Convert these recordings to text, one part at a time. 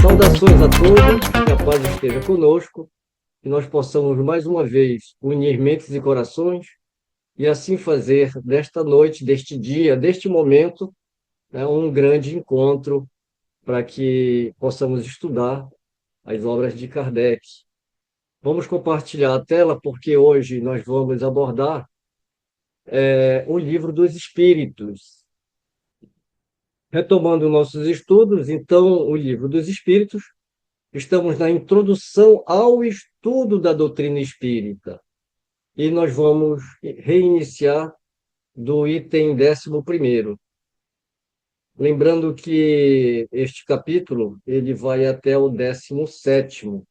Saudações a todos, que a paz esteja conosco, que nós possamos mais uma vez unir mentes e corações e assim fazer desta noite, deste dia, deste momento, né, um grande encontro para que possamos estudar as obras de Kardec. Vamos compartilhar a tela porque hoje nós vamos abordar o Livro dos Espíritos. Retomando nossos estudos, então, o Livro dos Espíritos, estamos na introdução ao estudo da doutrina espírita e nós vamos reiniciar do item 11º. Lembrando que este capítulo ele vai até o 17º.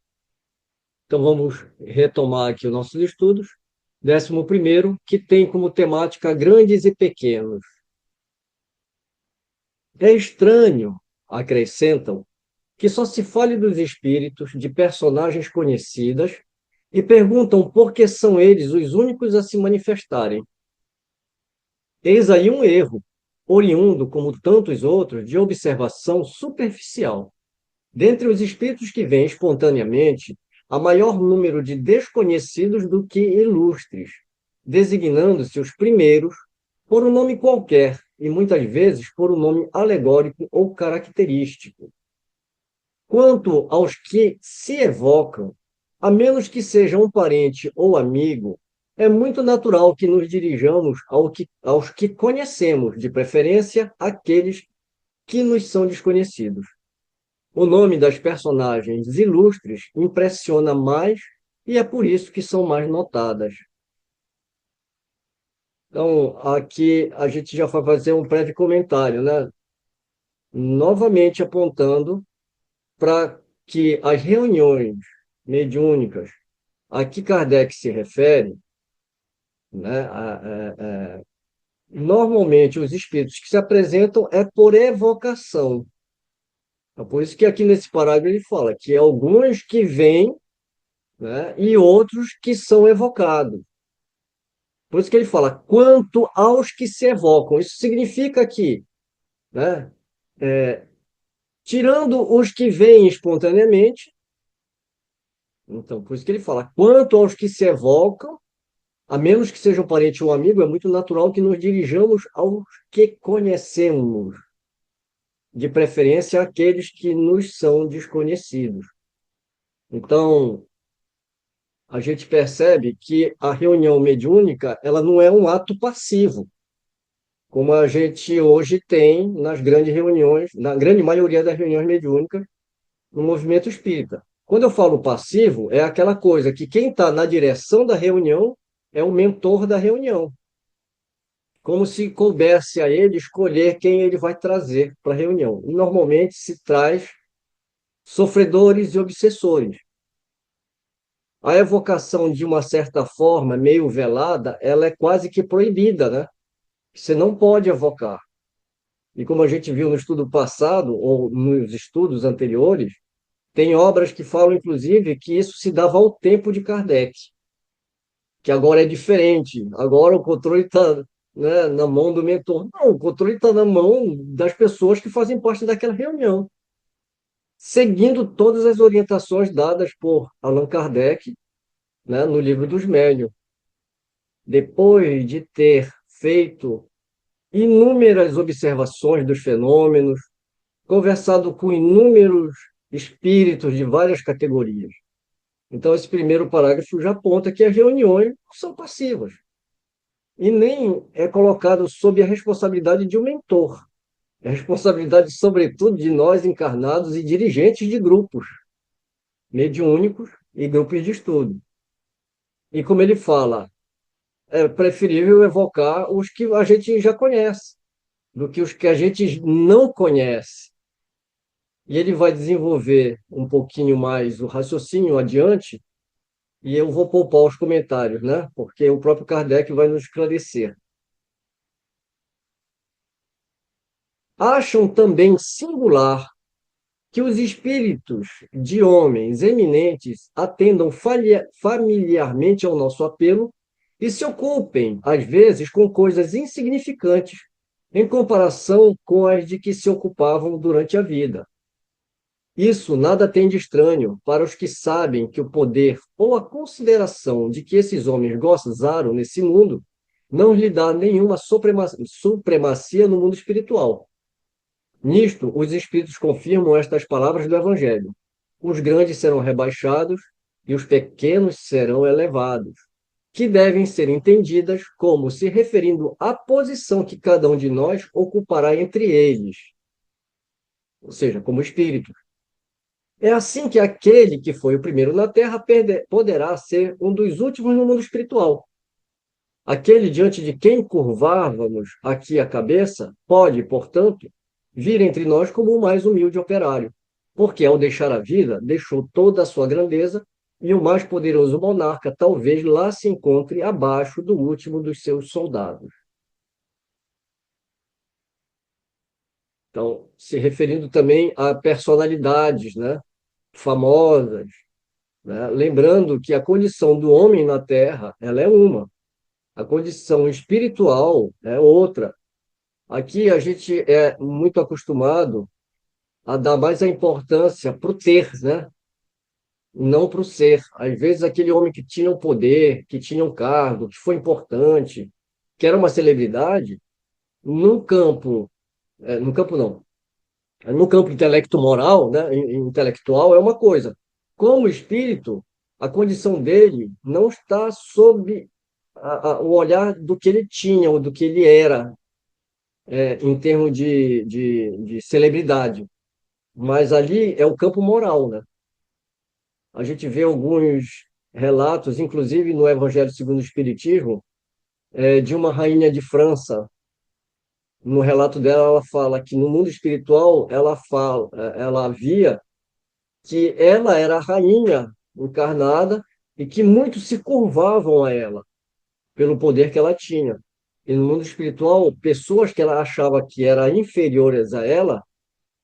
Então vamos retomar aqui os nossos estudos. 11º, que tem como temática grandes e pequenos. É estranho, acrescentam, que só se fale dos espíritos de personagens conhecidas e perguntam por que são eles os únicos a se manifestarem. Eis aí um erro, oriundo, como tantos outros, de observação superficial. Dentre os espíritos que vêm espontaneamente, há maior número de desconhecidos do que ilustres, designando-se os primeiros por um nome qualquer e muitas vezes por um nome alegórico ou característico. Quanto aos que se evocam, a menos que seja um parente ou amigo, é muito natural que nos dirijamos aos que conhecemos, de preferência aqueles que nos são desconhecidos. O nome das personagens ilustres impressiona mais e é por isso que são mais notadas. Então, aqui a gente já vai fazer um breve comentário, né? Novamente apontando para que as reuniões mediúnicas a que Kardec se refere, né, normalmente os espíritos que se apresentam é por evocação. É por isso que aqui nesse parágrafo ele fala que alguns que vêm, né, e outros que são evocados. Por isso que ele fala, quanto aos que se evocam. Isso significa que, né, tirando os que vêm espontaneamente, então, por isso que ele fala, quanto aos que se evocam, a menos que seja um parente ou um amigo, é muito natural que nos dirijamos aos que conhecemos, de preferência aqueles que nos são desconhecidos. Então, a gente percebe que a reunião mediúnica ela não é um ato passivo, como a gente hoje tem nas grandes reuniões, na grande maioria das reuniões mediúnicas no movimento espírita. Quando eu falo passivo, é aquela coisa que quem está na direção da reunião é o mentor da reunião, como se coubesse a ele escolher quem ele vai trazer para a reunião. E normalmente se traz sofredores e obsessores. A evocação, de uma certa forma, meio velada, ela é quase que proibida, né? Você não pode evocar. E como a gente viu no estudo passado, ou nos estudos anteriores, tem obras que falam, inclusive, que isso se dava ao tempo de Kardec, que agora é diferente. Agora o controle está, né, na mão do mentor. Não, o controle está na mão das pessoas que fazem parte daquela reunião, seguindo todas as orientações dadas por Allan Kardec, né, no Livro dos Médiuns. Depois de ter feito inúmeras observações dos fenômenos, conversado com inúmeros espíritos de várias categorias. Então, esse primeiro parágrafo já aponta que as reuniões não são passivas e nem é colocado sob a responsabilidade de um mentor. É responsabilidade, sobretudo, de nós encarnados e dirigentes de grupos mediúnicos e grupos de estudo. E como ele fala, é preferível evocar os que a gente já conhece, do que os que a gente não conhece. e ele vai desenvolver um pouquinho mais o raciocínio adiante, e eu vou poupar os comentários, né? Porque o próprio Kardec vai nos esclarecer. Acham também singular que os espíritos de homens eminentes atendam familiarmente ao nosso apelo e se ocupem, às vezes, com coisas insignificantes em comparação com as de que se ocupavam durante a vida. Isso nada tem de estranho para os que sabem que o poder ou a consideração de que esses homens gozaram nesse mundo não lhe dá nenhuma supremacia no mundo espiritual. Nisto, os espíritos confirmam estas palavras do Evangelho: os grandes serão rebaixados e os pequenos serão elevados, que devem ser entendidas como se referindo à posição que cada um de nós ocupará entre eles, ou seja, como espírito. É assim que aquele que foi o primeiro na Terra poderá ser um dos últimos no mundo espiritual. Aquele diante de quem curvávamos aqui a cabeça pode, portanto, vir entre nós como o mais humilde operário, porque ao deixar a vida, deixou toda a sua grandeza e o mais poderoso monarca talvez lá se encontre abaixo do último dos seus soldados. Então, se referindo também a personalidades, né, famosas, né, lembrando que a condição do homem na Terra, ela é uma, a condição espiritual é outra. Aqui a gente é muito acostumado a dar mais a importância para o ter, né? Não para o ser. Às vezes aquele homem que tinha o poder, que tinha um cargo, que foi importante, que era uma celebridade, no campo, no campo não, no campo intelecto-moral, né? Intelectual é uma coisa. Como espírito, a condição dele não está sob o olhar do que ele tinha ou do que ele era, em termos de celebridade. Mas ali é o campo moral, né? A gente vê alguns relatos, inclusive no Evangelho segundo o Espiritismo, de uma rainha de França. No relato dela, ela fala que no mundo espiritual, ela via que ela era a rainha encarnada e que muitos se curvavam a ela pelo poder que ela tinha. E no mundo espiritual, pessoas que ela achava que eram inferiores a ela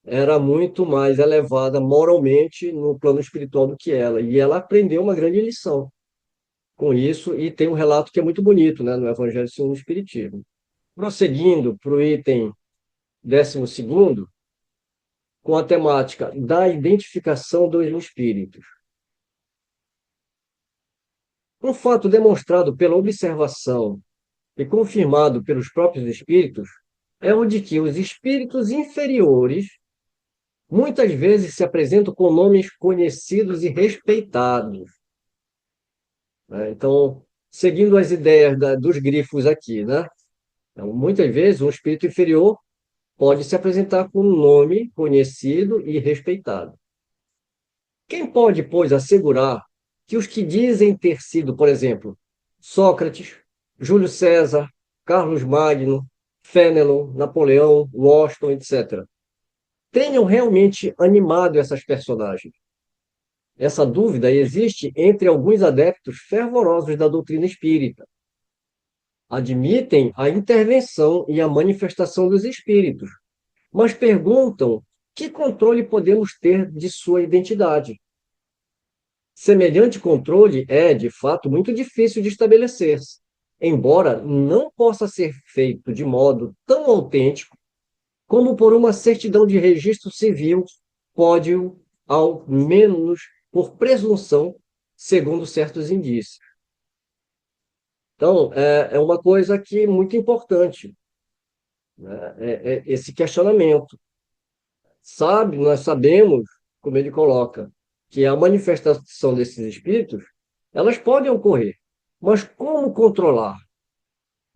era muito mais elevada moralmente no plano espiritual do que ela. E ela aprendeu uma grande lição com isso, e tem um relato que é muito bonito, né, no Evangelho segundo o Espiritismo. Prosseguindo para o item 12º, com a temática da identificação dos espíritos. Um fato demonstrado pela observação e confirmado pelos próprios espíritos é o de que os espíritos inferiores muitas vezes se apresentam com nomes conhecidos e respeitados, né? Então, seguindo as ideias dos grifos aqui, né? Então, muitas vezes, um espírito inferior pode se apresentar com um nome conhecido e respeitado. Quem pode, pois, assegurar que os que dizem ter sido, por exemplo, Sócrates, Júlio César, Carlos Magno, Fénelon, Napoleão, Washington, etc., tenham realmente animado essas personagens? Essa dúvida existe entre alguns adeptos fervorosos da doutrina espírita. Admitem a intervenção e a manifestação dos espíritos, mas perguntam que controle podemos ter de sua identidade. Semelhante controle é, de fato, muito difícil de estabelecer-se, embora não possa ser feito de modo tão autêntico como por uma certidão de registro civil pode, ao menos por presunção, segundo certos indícios. Então, é uma coisa que é muito importante, né? Esse questionamento. Nós sabemos, como ele coloca, que a manifestação desses espíritos, elas podem ocorrer, mas como controlar?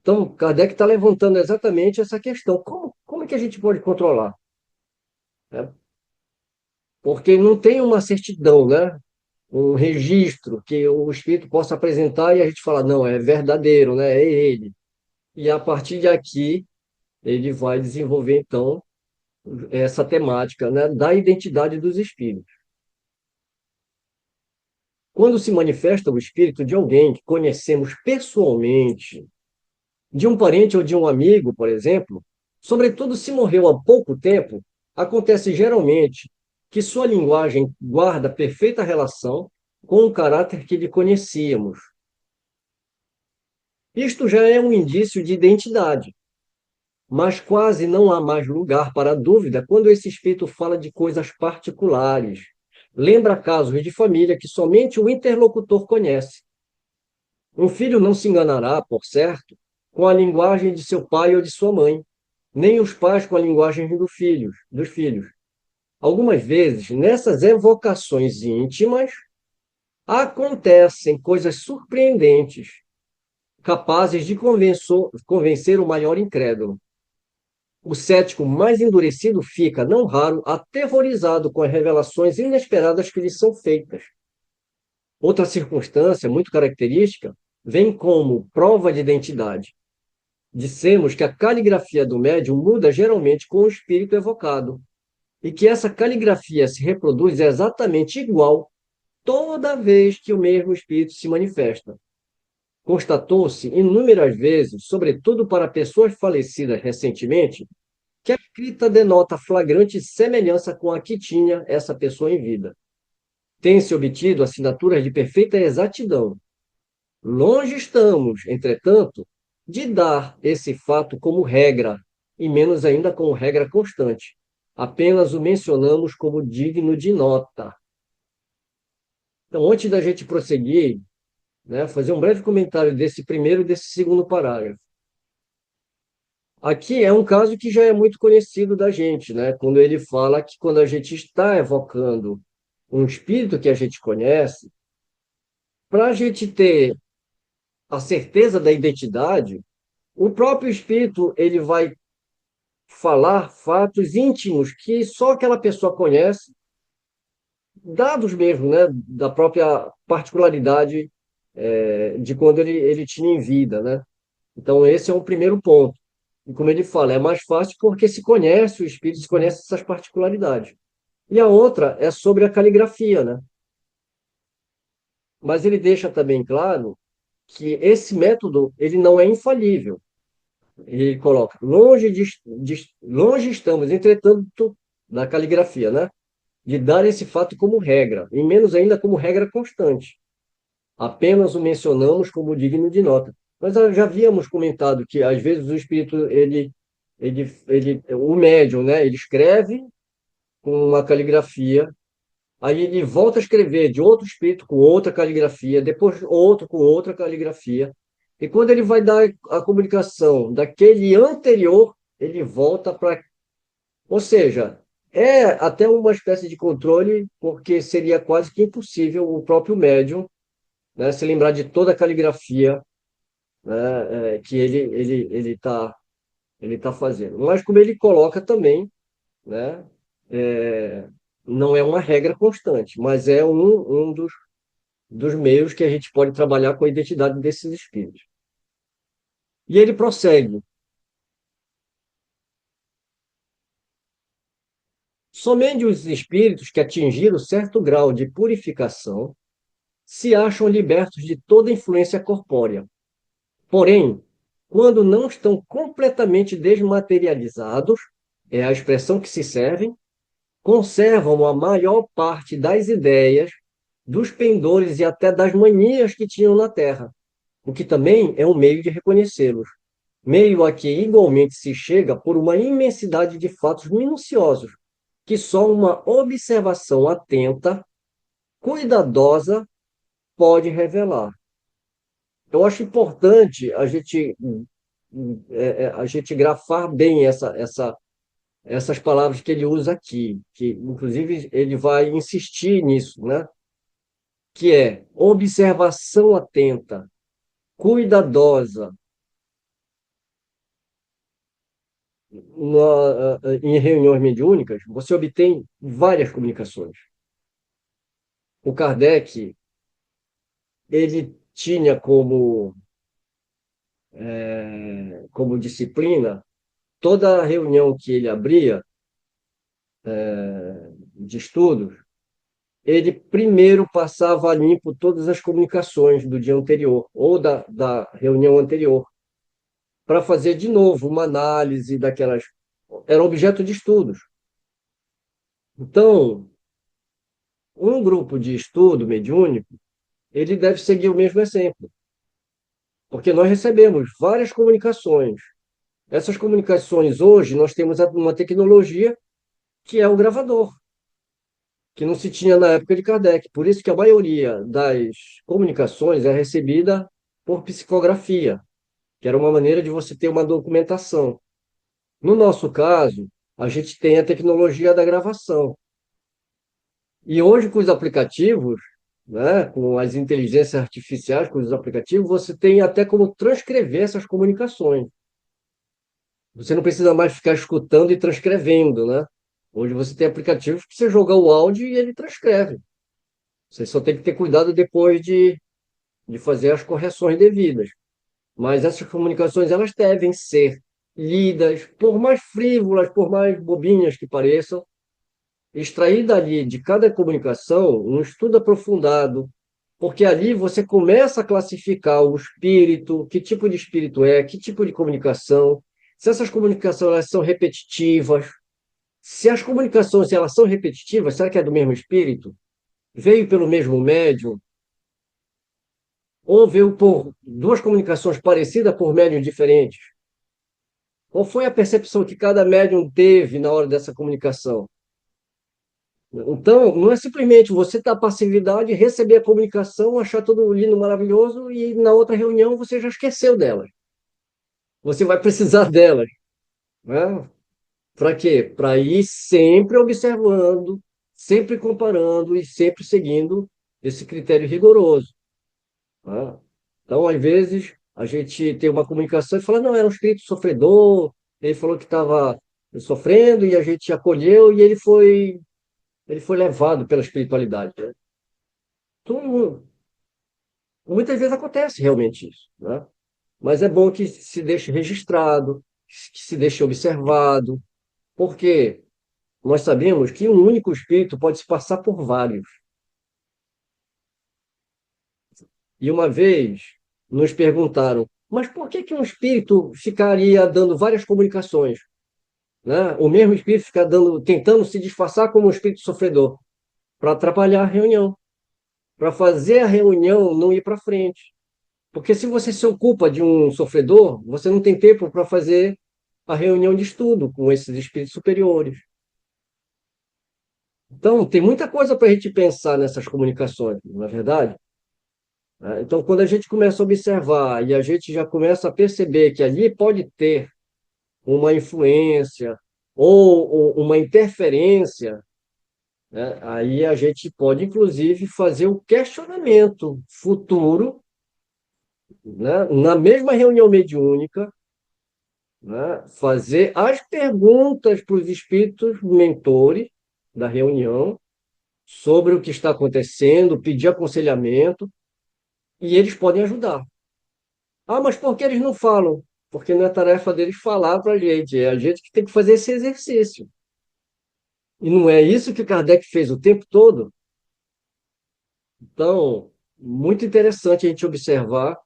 Então, Kardec está levantando exatamente essa questão. Como é que a gente pode controlar? Né? Porque não tem uma certidão, né? Um registro que o espírito possa apresentar e a gente fala, não, é verdadeiro, né? É ele. E a partir de aqui, ele vai desenvolver, então, essa temática, né, da identidade dos espíritos. Quando se manifesta o espírito de alguém que conhecemos pessoalmente, de um parente ou de um amigo, por exemplo, sobretudo se morreu há pouco tempo, acontece geralmente que sua linguagem guarda perfeita relação com o caráter que lhe conhecíamos. Isto já é um indício de identidade, mas quase não há mais lugar para dúvida quando esse espírito fala de coisas particulares. Lembra casos de família que somente o interlocutor conhece. Um filho não se enganará, por certo, com a linguagem de seu pai ou de sua mãe, nem os pais com a linguagem dos filhos. Algumas vezes, nessas evocações íntimas, acontecem coisas surpreendentes, capazes de convencer o maior incrédulo. O cético mais endurecido fica, não raro, aterrorizado com as revelações inesperadas que lhe são feitas. Outra circunstância muito característica vem como prova de identidade. Dissemos que a caligrafia do médium muda geralmente com o espírito evocado, e que essa caligrafia se reproduz exatamente igual toda vez que o mesmo espírito se manifesta. Constatou-se inúmeras vezes, sobretudo para pessoas falecidas recentemente, que a escrita denota flagrante semelhança com a que tinha essa pessoa em vida. Tem-se obtido assinaturas de perfeita exatidão. Longe estamos, entretanto, de dar esse fato como regra, e menos ainda como regra constante. Apenas o mencionamos como digno de nota. Então, antes da gente prosseguir, né, fazer um breve comentário desse primeiro e desse segundo parágrafo. Aqui é um caso que já é muito conhecido da gente, né? Quando ele fala que quando a gente está evocando um espírito que a gente conhece, para a gente ter a certeza da identidade, o próprio espírito ele vai falar fatos íntimos que só aquela pessoa conhece, dados mesmo, né? Da própria particularidade de quando ele tinha em vida, né? Então, esse é o primeiro ponto. E como ele fala, é mais fácil porque se conhece o espírito, se conhece essas particularidades. E a outra é sobre a caligrafia, né? Mas ele deixa também claro que esse método ele não é infalível. Ele coloca, longe estamos, entretanto, da caligrafia, né? De dar esse fato como regra, e menos ainda como regra constante. Apenas o mencionamos como digno de nota. Nós já havíamos comentado que, às vezes, o espírito, o médium, né? Ele escreve com uma caligrafia, aí ele volta a escrever de outro espírito com outra caligrafia, depois outro com outra caligrafia. E quando ele vai dar a comunicação daquele anterior, ele volta para. Ou seja, é até uma espécie de controle, porque seria quase que impossível o próprio médium, né, se lembrar de toda a caligrafia, né, que ele tá fazendo. Mas como ele coloca também, né, é, não é uma regra constante, mas é um dos meios que a gente pode trabalhar com a identidade desses espíritos. E ele prossegue. Somente os espíritos que atingiram certo grau de purificação se acham libertos de toda influência corpórea. Porém, quando não estão completamente desmaterializados, é a expressão que se servem, conservam a maior parte das ideias, dos pendores e até das manias que tinham na Terra, o que também é um meio de reconhecê-los. Meio a que igualmente se chega por uma imensidade de fatos minuciosos, que só uma observação atenta, cuidadosa, pode revelar. Eu acho importante a gente grafar bem essas palavras que ele usa aqui, que inclusive ele vai insistir nisso, né? Que é observação atenta, cuidadosa, em reuniões mediúnicas, você obtém várias comunicações. O Kardec, ele tinha como disciplina, toda reunião que ele abria, de estudos, ele primeiro passava a limpo todas as comunicações do dia anterior ou da reunião anterior, para fazer de novo uma análise daquelas. Era objeto de estudos. Então, um grupo de estudo mediúnico, ele deve seguir o mesmo exemplo, porque nós recebemos várias comunicações. Essas comunicações, hoje, nós temos uma tecnologia que é o gravador, que não se tinha na época de Kardec. Por isso que a maioria das comunicações é recebida por psicografia, que era uma maneira de você ter uma documentação. No nosso caso, a gente tem a tecnologia da gravação. E hoje, com os aplicativos, né, com as inteligências artificiais, com os aplicativos, você tem até como transcrever essas comunicações. Você não precisa mais ficar escutando e transcrevendo, né? Hoje você tem aplicativos que você joga o áudio e ele transcreve. Você só tem que ter cuidado depois de fazer as correções devidas. Mas essas comunicações, elas devem ser lidas, por mais frívolas, por mais bobinhas que pareçam, extrair dali de cada comunicação um estudo aprofundado, porque ali você começa a classificar o espírito, que tipo de espírito é, que tipo de comunicação, se essas comunicações elas são repetitivas, se as comunicações elas são repetitivas, será que é do mesmo espírito? Veio pelo mesmo médium? Ou veio por duas comunicações parecidas por médiums diferentes? Qual foi a percepção que cada médium teve na hora dessa comunicação? Então, não é simplesmente você dar passividade, receber a comunicação, achar tudo lindo, maravilhoso, e na outra reunião você já esqueceu delas. Você vai precisar delas, né? Para quê? Para ir sempre observando, sempre comparando e sempre seguindo esse critério rigoroso, né? Então, às vezes, a gente tem uma comunicação e fala, não, era um espírito sofredor, ele falou que estava sofrendo e a gente acolheu e ele foi levado pela espiritualidade, né? Então, muitas vezes acontece realmente isso, né? Mas é bom que se deixe registrado, que se deixe observado, porque nós sabemos que um único espírito pode se passar por vários. E uma vez nos perguntaram, mas por que que um espírito ficaria dando várias comunicações, né? O mesmo espírito fica dando, tentando se disfarçar como um espírito sofredor, para atrapalhar a reunião, para fazer a reunião não ir para frente. Porque se você se ocupa de um sofredor, você não tem tempo para fazer a reunião de estudo com esses espíritos superiores. Então, tem muita coisa para a gente pensar nessas comunicações, não é verdade? Então, quando a gente começa a observar e a gente já começa a perceber que ali pode ter uma influência ou uma interferência, né, aí a gente pode, inclusive, fazer o questionamento futuro, né, na mesma reunião mediúnica, né, fazer as perguntas para os espíritos mentores da reunião sobre o que está acontecendo, pedir aconselhamento, e eles podem ajudar. Ah, mas por que eles não falam? Porque não é tarefa deles falar para a gente, é a gente que tem que fazer esse exercício. E não é isso que Kardec fez o tempo todo? Então, muito interessante a gente observar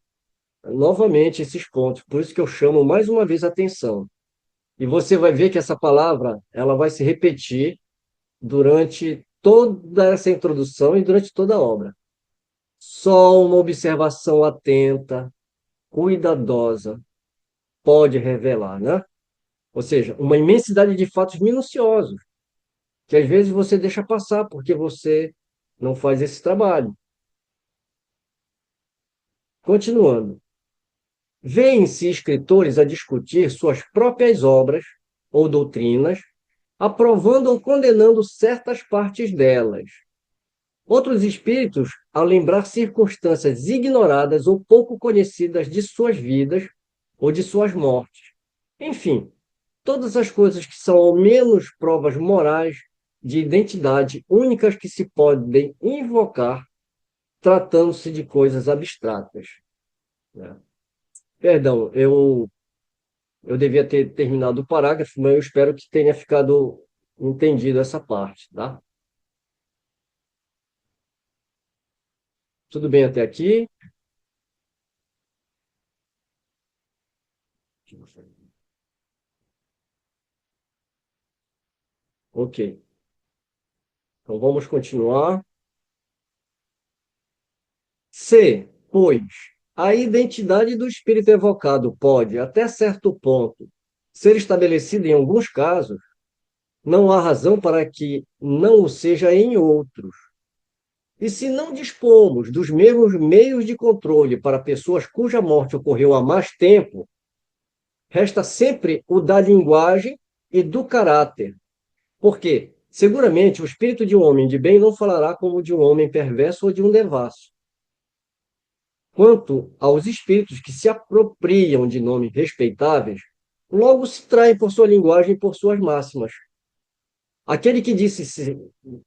novamente esses pontos. Por isso que eu chamo mais uma vez a atenção. E você vai ver que essa palavra ela vai se repetir durante toda essa introdução e durante toda a obra. Só uma observação atenta, cuidadosa, pode revelar, né? Ou seja, uma imensidade de fatos minuciosos, que às vezes você deixa passar porque você não faz esse trabalho. Continuando. Vêem-se escritores a discutir suas próprias obras ou doutrinas, aprovando ou condenando certas partes delas. Outros espíritos, ao lembrar circunstâncias ignoradas ou pouco conhecidas de suas vidas ou de suas mortes. Enfim, todas as coisas que são ao menos provas morais de identidade únicas que se podem invocar, tratando-se de coisas abstratas, né? Perdão, eu devia ter terminado o parágrafo, mas eu espero que tenha ficado entendido essa parte, tá? Tudo bem até aqui? Ok. Então vamos continuar. C, pois a identidade do espírito evocado pode, até certo ponto, ser estabelecida em alguns casos, não há razão para que não o seja em outros. E se não dispomos dos mesmos meios de controle para pessoas cuja morte ocorreu há mais tempo, resta sempre o da linguagem e do caráter. Porque, seguramente, o espírito de um homem de bem não falará como o de um homem perverso ou de um devasso. Quanto aos espíritos que se apropriam de nomes respeitáveis, logo se traem por sua linguagem e por suas máximas. Aquele que disse,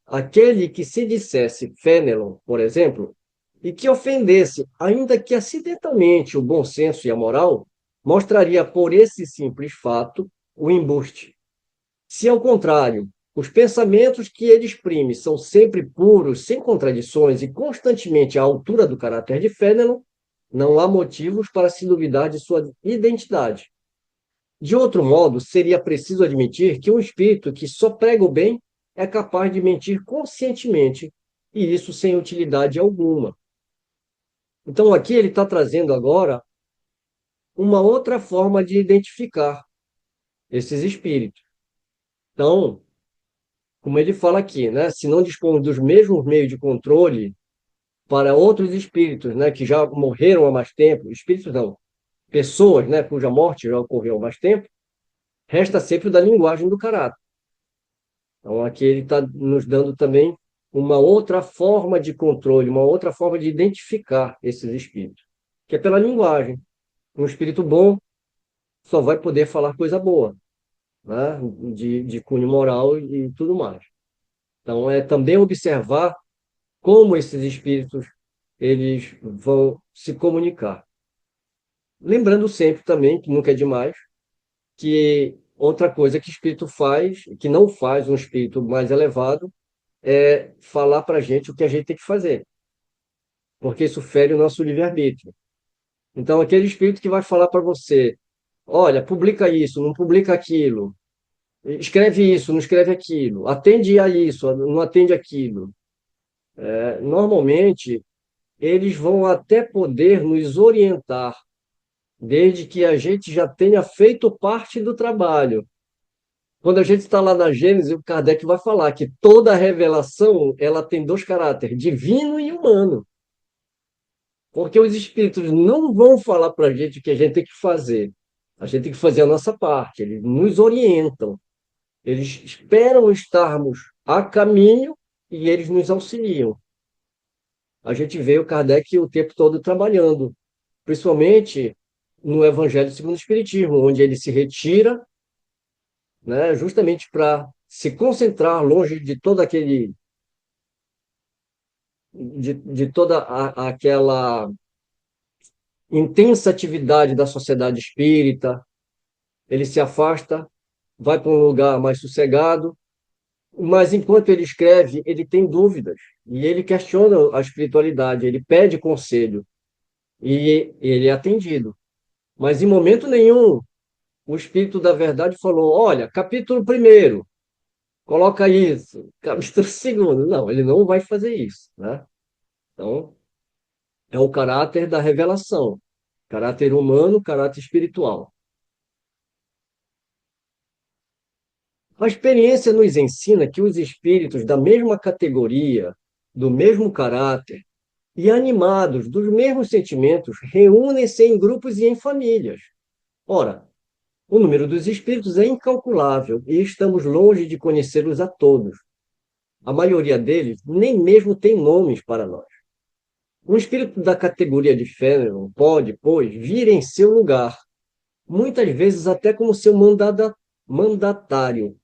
aquele que se dissesse Fénelon, por exemplo, e que ofendesse, ainda que acidentalmente, o bom senso e a moral, mostraria por esse simples fato o embuste. Se, ao contrário, os pensamentos que ele exprime são sempre puros, sem contradições e constantemente à altura do caráter de Fénelon, não há motivos para se duvidar de sua identidade. De outro modo, seria preciso admitir que um espírito que só prega o bem é capaz de mentir conscientemente, e isso sem utilidade alguma. Então, aqui ele está trazendo agora uma outra forma de identificar esses espíritos. Então, como ele fala aqui, né? Se não dispomos dos mesmos meios de controle para outros espíritos, né, que já morreram há mais tempo, espíritos não, pessoas, né, cuja morte já ocorreu há mais tempo, resta sempre o da linguagem do caráter. Então, aqui ele está nos dando também uma outra forma de controle, uma outra forma de identificar esses espíritos, que é pela linguagem. Um espírito bom só vai poder falar coisa boa, né, de cunho moral e tudo mais. Então, é também observar como esses espíritos eles vão se comunicar. Lembrando sempre também, que nunca é demais, que outra coisa que o espírito faz, que não faz um espírito mais elevado, é falar para a gente o que a gente tem que fazer, porque isso fere o nosso livre-arbítrio. Então, aquele espírito que vai falar para você, olha, publica isso, não publica aquilo, escreve isso, não escreve aquilo, atende a isso, não atende aquilo. Normalmente, eles vão até poder nos orientar, desde que a gente já tenha feito parte do trabalho. Quando a gente está lá na Gênesis, o Kardec vai falar que toda revelação ela tem dois caráteres, divino e humano. Porque os espíritos não vão falar para a gente o que a gente tem que fazer. A gente tem que fazer a nossa parte. Eles nos orientam. Eles esperam estarmos a caminho e eles nos auxiliam. A gente vê o Kardec o tempo todo trabalhando, principalmente no Evangelho segundo o Espiritismo, onde ele se retira, né, justamente para se concentrar longe de todo aquele, de toda aquela intensa atividade da sociedade espírita. Ele se afasta, vai para um lugar mais sossegado, mas enquanto ele escreve, ele tem dúvidas e ele questiona a espiritualidade, ele pede conselho e ele é atendido. Mas em momento nenhum o Espírito da Verdade falou: olha, capítulo primeiro, coloca isso, capítulo segundo. Não, ele não vai fazer isso, né? Então, é o caráter da revelação, caráter humano, caráter espiritual. A experiência nos ensina que os espíritos da mesma categoria, do mesmo caráter e animados dos mesmos sentimentos reúnem-se em grupos e em famílias. Ora, o número dos espíritos é incalculável e estamos longe de conhecê-los a todos. A maioria deles nem mesmo tem nomes para nós. Um espírito da categoria de Fênelon pode, pois, vir em seu lugar, muitas vezes até como seu mandatário.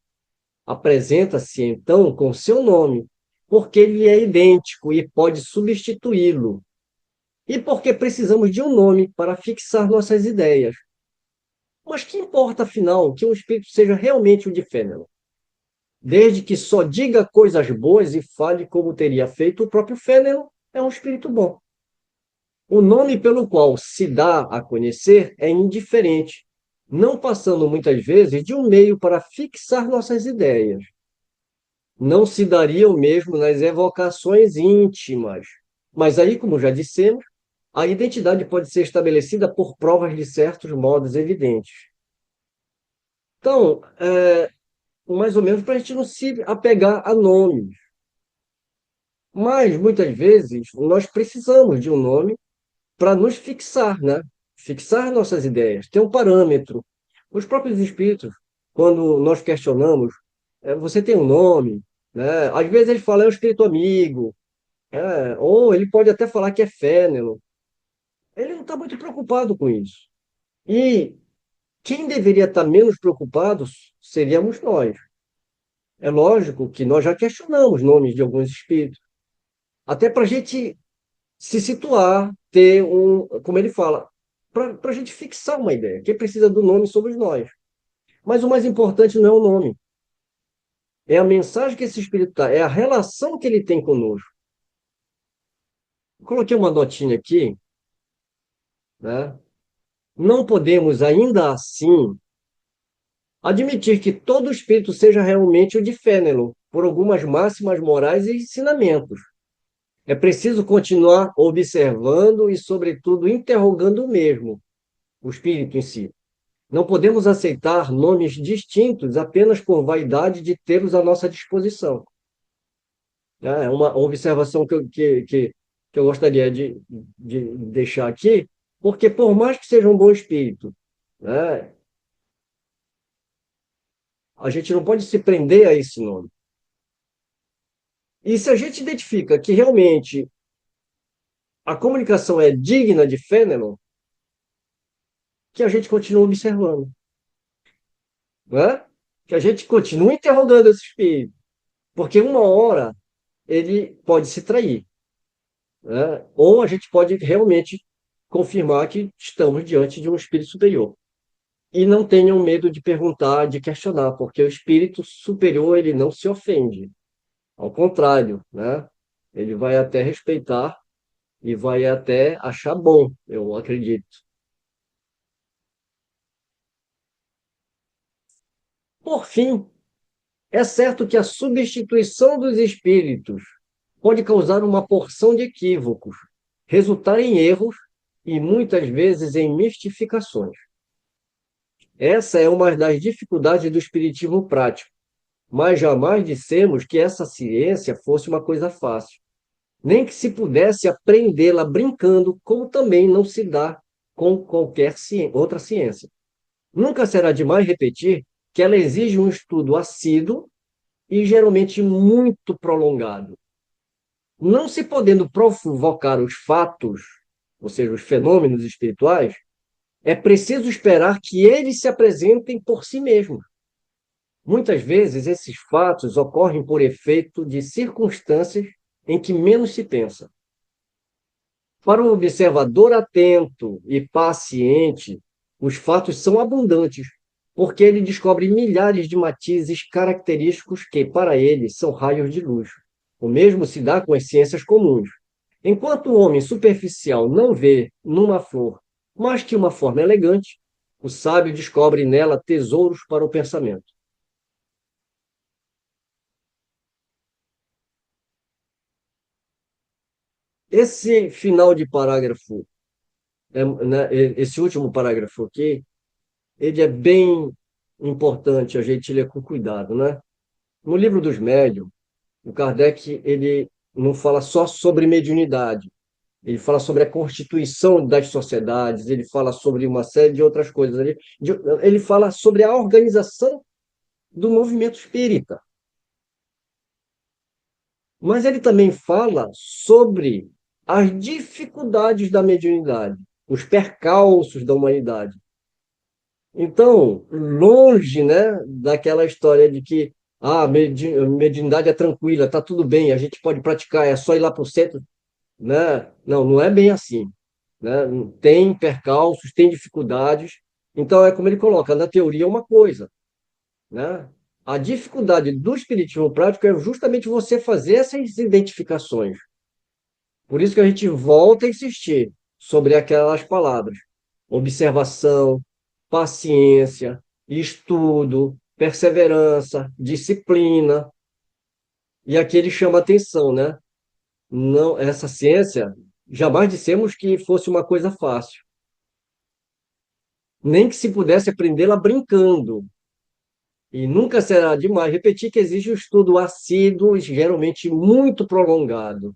Apresenta-se, então, com seu nome, porque ele é idêntico e pode substituí-lo. E porque precisamos de um nome para fixar nossas ideias. Mas que importa, afinal, que um espírito seja realmente o de Fênelon? desde que só diga coisas boas e fale como teria feito o próprio Fênelon, é um espírito bom. O nome pelo qual se dá a conhecer é indiferente, não passando muitas vezes de um meio para fixar nossas ideias. Não se daria o mesmo nas evocações íntimas. Mas aí, como já dissemos, a identidade pode ser estabelecida por provas de certos modos evidentes. Então, mais ou menos para a gente não se apegar a nomes. Mas, muitas vezes, nós precisamos de um nome para nos fixar, né? Fixar nossas ideias, ter um parâmetro. Os próprios espíritos, quando nós questionamos, você tem um nome, né? Às vezes ele fala, é um espírito amigo, ou ele pode até falar que é Fénelon. Ele não está muito preocupado com isso. E quem deveria estar menos preocupado seríamos nós. É lógico que nós já questionamos nomes de alguns espíritos, até para a gente se situar, ter um, como ele fala, para a gente fixar uma ideia. Quem precisa do nome somos nós. Mas o mais importante não é o nome, é a mensagem que esse espírito dá, é a relação que ele tem conosco. Coloquei uma notinha aqui, né? Não podemos ainda assim admitir que todo espírito seja realmente o de Fénelon, por algumas máximas morais e ensinamentos. É preciso continuar observando e, sobretudo, interrogando o mesmo, o espírito em si. Não podemos aceitar nomes distintos apenas por vaidade de tê-los à nossa disposição. É uma observação que eu gostaria de deixar aqui, porque por mais que seja um bom espírito, né, a gente não pode se prender a esse nome. E se a gente identifica que realmente a comunicação é digna de Fénelon, que a gente continue observando, né? Que a gente continue interrogando esse espírito, porque uma hora ele pode se trair, né? Ou a gente pode realmente confirmar que estamos diante de um espírito superior. E não tenham medo de perguntar, de questionar, porque o espírito superior ele não se ofende. Ao contrário, né? Ele vai até respeitar e vai até achar bom, eu acredito. Por fim, é certo que a substituição dos espíritos pode causar uma porção de equívocos, resultar em erros e muitas vezes em mistificações. Essa é uma das dificuldades do espiritismo prático, mas jamais dissemos que essa ciência fosse uma coisa fácil, nem que se pudesse aprendê-la brincando, como também não se dá com qualquer outra ciência. Nunca será demais repetir que ela exige um estudo assíduo e geralmente muito prolongado. Não se podendo provocar os fatos, ou seja, os fenômenos espirituais, é preciso esperar que eles se apresentem por si mesmos. Muitas vezes, esses fatos ocorrem por efeito de circunstâncias em que menos se pensa. Para um observador atento e paciente, os fatos são abundantes, porque ele descobre milhares de matizes característicos que, para ele, são raios de luz. O mesmo se dá com as ciências comuns. Enquanto o homem superficial não vê numa flor mais que uma forma elegante, o sábio descobre nela tesouros para o pensamento. Esse final de parágrafo, né, esse último parágrafo aqui, ele é bem importante a gente ler com cuidado, né? No livro dos médiuns, o Kardec ele não fala só sobre mediunidade, ele fala sobre a constituição das sociedades, ele fala sobre uma série de outras coisas. Ele fala sobre a organização do movimento espírita. Mas ele também fala sobre as dificuldades da mediunidade, os percalços da humanidade. Então, longe, né, daquela história de que a mediunidade é tranquila, está tudo bem, a gente pode praticar, é só ir lá para o centro, né? Não, não é bem assim, né? Tem percalços, tem dificuldades. Então, é como ele coloca, na teoria é uma coisa, né? A dificuldade do espiritismo prático é justamente você fazer essas identificações. Por isso que a gente volta a insistir sobre aquelas palavras: observação, paciência, estudo, perseverança, disciplina. E aqui ele chama atenção, né? Não, essa ciência, jamais dissemos que fosse uma coisa fácil, nem que se pudesse aprendê-la brincando. E nunca será demais repetir que exige um estudo assíduo e geralmente muito prolongado.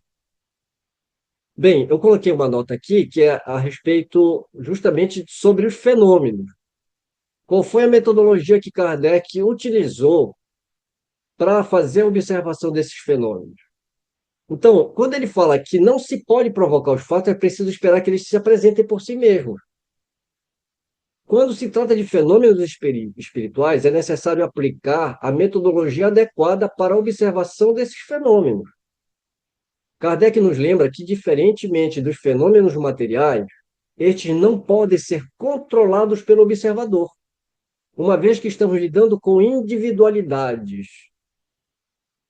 Bem, eu coloquei uma nota aqui que é a respeito justamente sobre os fenômenos. Qual foi a metodologia que Kardec utilizou para fazer a observação desses fenômenos? Então, quando ele fala que não se pode provocar os fatos, é preciso esperar que eles se apresentem por si mesmos. Quando se trata de fenômenos espirituais, é necessário aplicar a metodologia adequada para a observação desses fenômenos. Kardec nos lembra que, diferentemente dos fenômenos materiais, estes não podem ser controlados pelo observador, uma vez que estamos lidando com individualidades.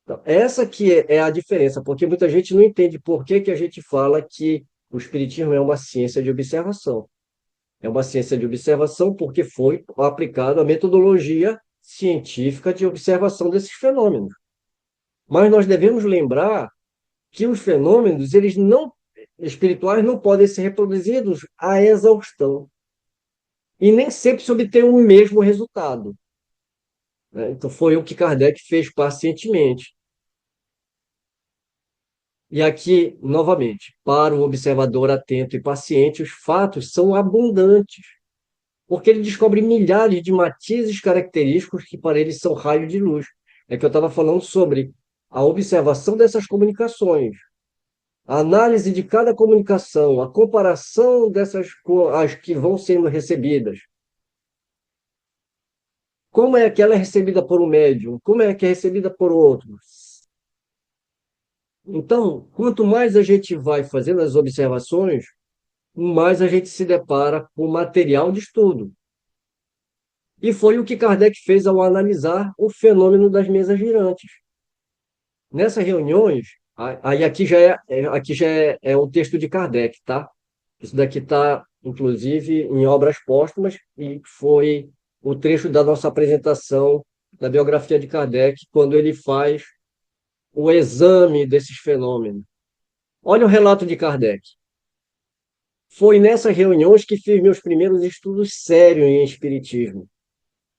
Então, essa que é a diferença, porque muita gente não entende por que que a gente fala que o espiritismo é uma ciência de observação. É uma ciência de observação porque foi aplicada a metodologia científica de observação desses fenômenos. Mas nós devemos lembrar que os fenômenos, eles não espirituais não podem ser reproduzidos à exaustão e nem sempre se obtém o mesmo resultado, né? Então foi o que Kardec fez pacientemente. E aqui, novamente, para o observador atento e paciente, os fatos são abundantes, porque ele descobre milhares de matizes característicos que para ele são raios de luz. É que eu estava falando sobre a observação dessas comunicações, a análise de cada comunicação, a comparação dessas com as que vão sendo recebidas. Como é que ela é recebida por um médium? Como é que é recebida por outros? Então, quanto mais a gente vai fazendo as observações, mais a gente se depara com material de estudo. E foi o que Kardec fez ao analisar o fenômeno das mesas girantes. Nessas reuniões, aí aqui já é o texto de Kardec, tá? Isso daqui está, inclusive, em obras póstumas e foi o trecho da nossa apresentação da biografia de Kardec, quando ele faz o exame desses fenômenos. Olha o relato de Kardec. Foi nessas reuniões que fiz meus primeiros estudos sérios em espiritismo.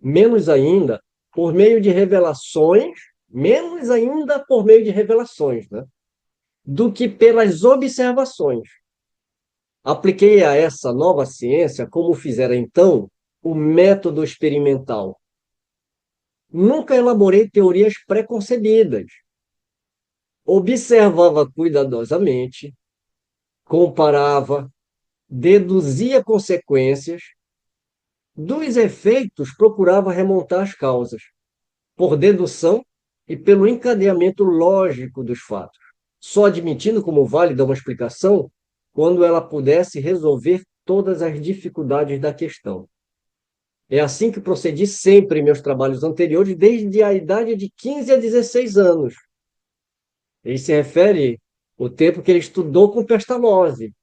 Menos ainda por meio de revelações, menos ainda por meio de revelações, né? Do que pelas observações. Apliquei a essa nova ciência, como fizera então, o método experimental. Nunca elaborei teorias preconcebidas. Observava cuidadosamente, comparava, deduzia consequências, dos efeitos procurava remontar as causas, por dedução e pelo encadeamento lógico dos fatos, só admitindo como válida uma explicação quando ela pudesse resolver todas as dificuldades da questão. É assim que procedi sempre em meus trabalhos anteriores, desde a idade de 15 a 16 anos. Ele se refere ao tempo que ele estudou com Pestalozzi,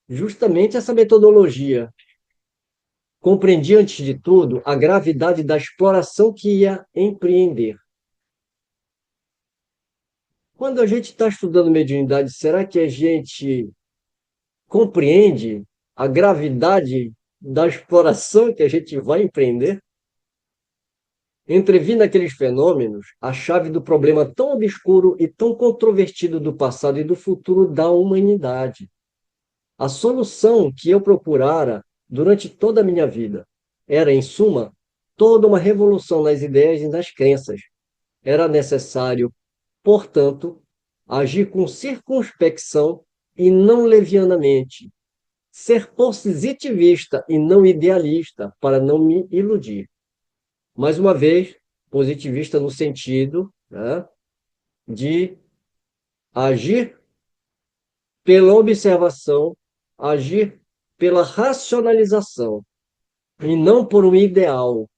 justamente essa metodologia. Compreendi, antes de tudo, a gravidade da exploração que ia empreender. Quando a gente está estudando mediunidade, será que a gente compreende a gravidade da exploração que a gente vai empreender? Entrevi naqueles fenômenos a chave do problema tão obscuro e tão controvertido do passado e do futuro da humanidade. A solução que eu procurara durante toda a minha vida era, em suma, toda uma revolução nas ideias e nas crenças. Era necessário, portanto, agir com circunspecção e não levianamente, ser positivista e não idealista, para não me iludir. Mais uma vez, positivista no sentido, né, de agir pela observação, agir pela racionalização, e não por um ideal,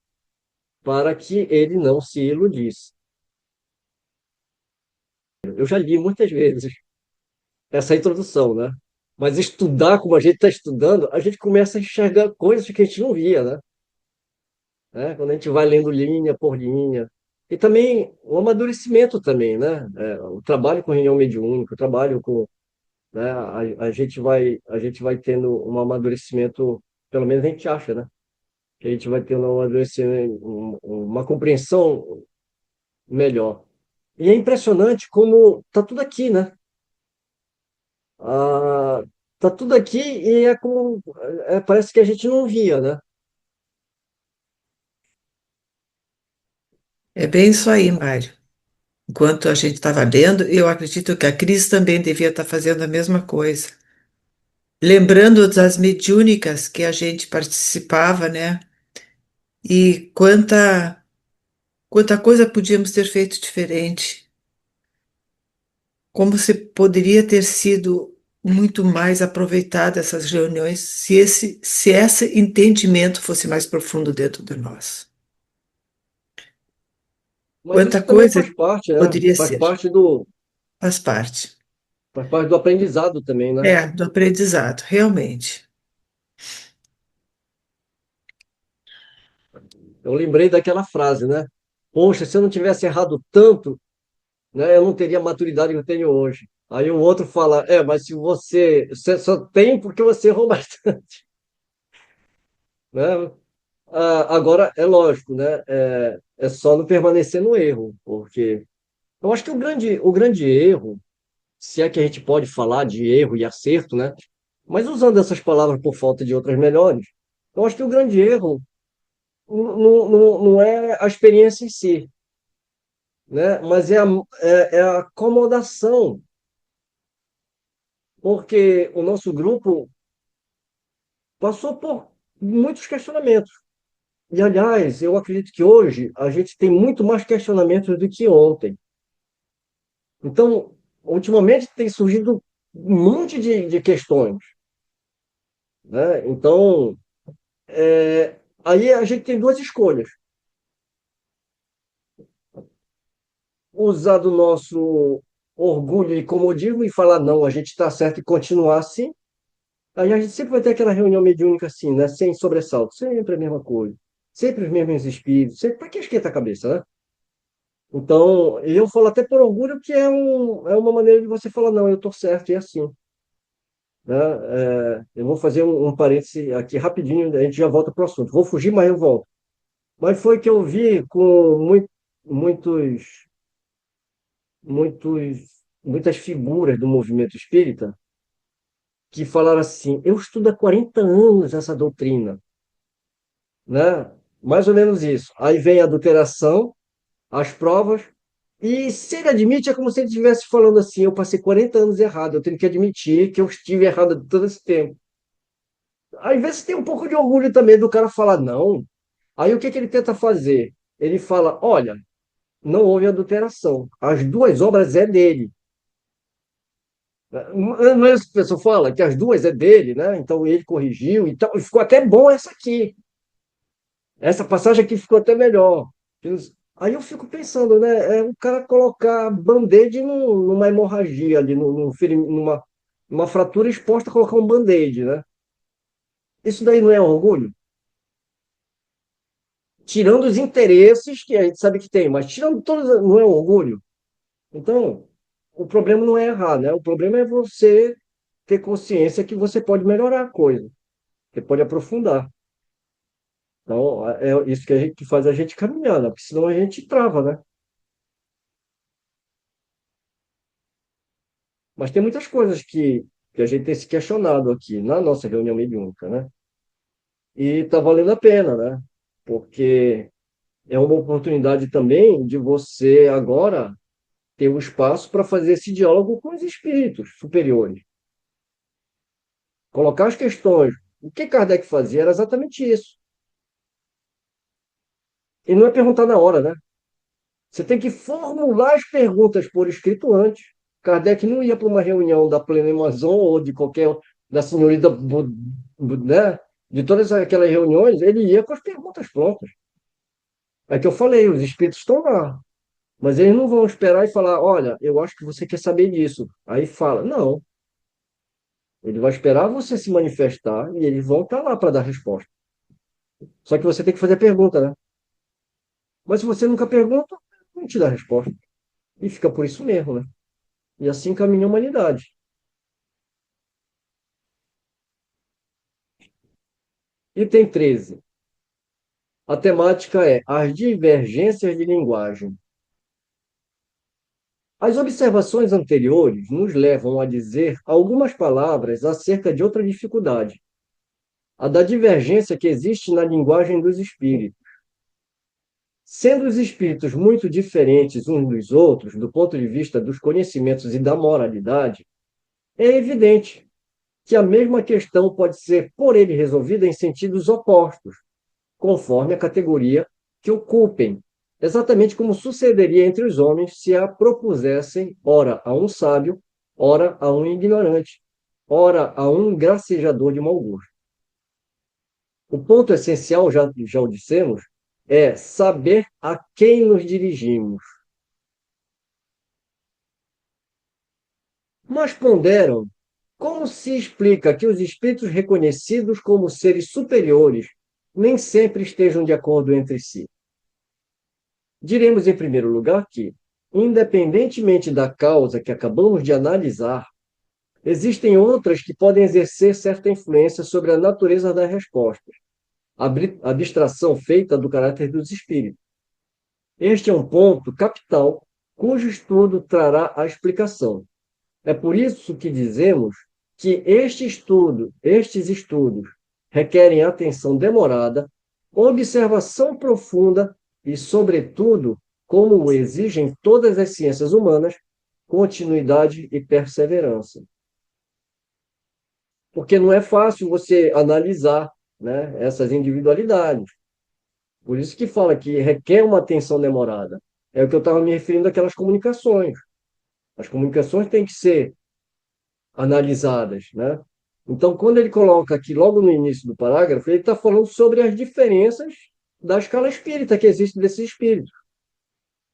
para que ele não se iludisse. Eu já li muitas vezes essa introdução, né? Mas estudar como a gente está estudando, a gente começa a enxergar coisas que a gente não via, né? Quando a gente vai lendo linha por linha. E também o amadurecimento também, né? O trabalho com reunião mediúnica, o trabalho com, né? A gente vai tendo um amadurecimento, pelo menos a gente acha, né? Que a gente vai tendo um amadurecimento, uma compreensão melhor. E é impressionante como tá tudo aqui, né? Ah, tá tudo aqui e é como parece que a gente não via, né? É bem isso aí, Mário. Enquanto a gente estava lendo, eu acredito que a Cris também devia estar fazendo a mesma coisa. Lembrando das mediúnicas que a gente participava, né? E quanta coisa podíamos ter feito diferente. Como se poderia ter sido muito mais aproveitada essas reuniões se esse entendimento fosse mais profundo dentro de nós. Mas Quanta isso também coisa faz parte, né? poderia Faz ser. parte do, Faz parte. faz parte do aprendizado também, né? É, do aprendizado, realmente. Eu lembrei daquela frase, né? Poxa, se eu não tivesse errado tanto, né, eu não teria a maturidade que eu tenho hoje. Aí o outro fala, mas se você só tem porque você errou bastante, né? Agora, é lógico, né? É só não permanecer no erro, porque eu acho que o grande erro, se é que a gente pode falar de erro e acerto, né? Mas usando essas palavras por falta de outras melhores, eu acho que o grande erro não é a experiência em si, né? Mas é a acomodação, porque o nosso grupo passou por muitos questionamentos. E, aliás, eu acredito que hoje a gente tem muito mais questionamentos do que ontem. Então, ultimamente tem surgido um monte de questões, né? Então, aí a gente tem duas escolhas: usar do nosso orgulho e comodismo e falar, não, a gente está certo e continuar assim. Aí a gente sempre vai ter aquela reunião mediúnica assim, né? Sem sobressalto, sempre a mesma coisa, sempre os mesmos espíritos, sempre para que esquenta a cabeça, né? Então, eu falo até por orgulho que é uma maneira de você falar, não, eu estou certo e é assim, né? Eu vou fazer um parêntese aqui rapidinho, a gente já volta para o assunto. Vou fugir, mas eu volto. Mas foi que eu vi com muitos, muitas figuras do movimento espírita que falaram assim: eu estudo há 40 anos essa doutrina, né? Mais ou menos isso. Aí vem a adulteração, as provas, e se ele admite, é como se ele estivesse falando assim: eu passei 40 anos errado, eu tenho que admitir que eu estive errado todo esse tempo. Às vezes tem um pouco de orgulho também do cara falar não. Aí o que que ele tenta fazer? Ele fala: olha, não houve adulteração, as duas obras é dele. Não é isso que a pessoa fala, que as duas é dele, né? Então ele corrigiu, então ficou até bom essa aqui. Essa passagem aqui ficou até melhor. Aí eu fico pensando, né? É o cara colocar band-aid numa hemorragia ali, numa fratura exposta, colocar um band-aid, né? Isso daí não é orgulho? Tirando os interesses que a gente sabe que tem, mas tirando todos, não é orgulho? Então, o problema não é errar, né? O problema é você ter consciência que você pode melhorar a coisa, você pode aprofundar. Então, é isso que faz a gente caminhar, né? Porque senão a gente trava, né? Mas tem muitas coisas que a gente tem se questionado aqui na nossa reunião mediúnica, né? E está valendo a pena, né? Porque é uma oportunidade também de você agora ter um espaço para fazer esse diálogo com os espíritos superiores. Colocar as questões. O que Kardec fazia era exatamente isso. E não é perguntar na hora, né? Você tem que formular as perguntas por escrito antes. Kardec não ia para uma reunião da Plena Amazon ou de qualquer, da senhorita, né? De todas aquelas reuniões, ele ia com as perguntas prontas. É que eu falei, os espíritos estão lá, mas eles não vão esperar e falar, olha, eu acho que você quer saber disso. Aí fala, não, ele vai esperar você se manifestar e eles vão estar lá para dar resposta. Só que você tem que fazer a pergunta, né? Mas se você nunca pergunta, não te dá resposta. E fica por isso mesmo, né? E assim caminha a humanidade. Item 13. A temática é as divergências de linguagem. As observações anteriores nos levam a dizer algumas palavras acerca de outra dificuldade, a da divergência que existe na linguagem dos espíritos. Sendo os espíritos muito diferentes uns dos outros, do ponto de vista dos conhecimentos e da moralidade, é evidente que a mesma questão pode ser por ele resolvida em sentidos opostos, conforme a categoria que ocupem, exatamente como sucederia entre os homens se a propusessem, ora a um sábio, ora a um ignorante, ora a um gracejador de mau gosto. O ponto essencial, já o dissemos, é saber a quem nos dirigimos. Mas ponderam como se explica que os espíritos reconhecidos como seres superiores nem sempre estejam de acordo entre si. Diremos, em primeiro lugar, que, independentemente da causa que acabamos de analisar, existem outras que podem exercer certa influência sobre a natureza das respostas, a abstração feita do caráter dos espíritos. Este é um ponto capital, cujo estudo trará a explicação. É por isso que dizemos que estes estudos requerem atenção demorada, observação profunda e, sobretudo, como o exigem todas as ciências humanas, continuidade e perseverança. Porque não é fácil você analisar, né, essas individualidades. Por isso que fala que requer uma atenção demorada. É o que eu estava me referindo àquelas comunicações. As comunicações têm que ser analisadas, né? Então, quando ele coloca aqui, logo no início do parágrafo, ele está falando sobre as diferenças da escala espírita que existe desses espíritos,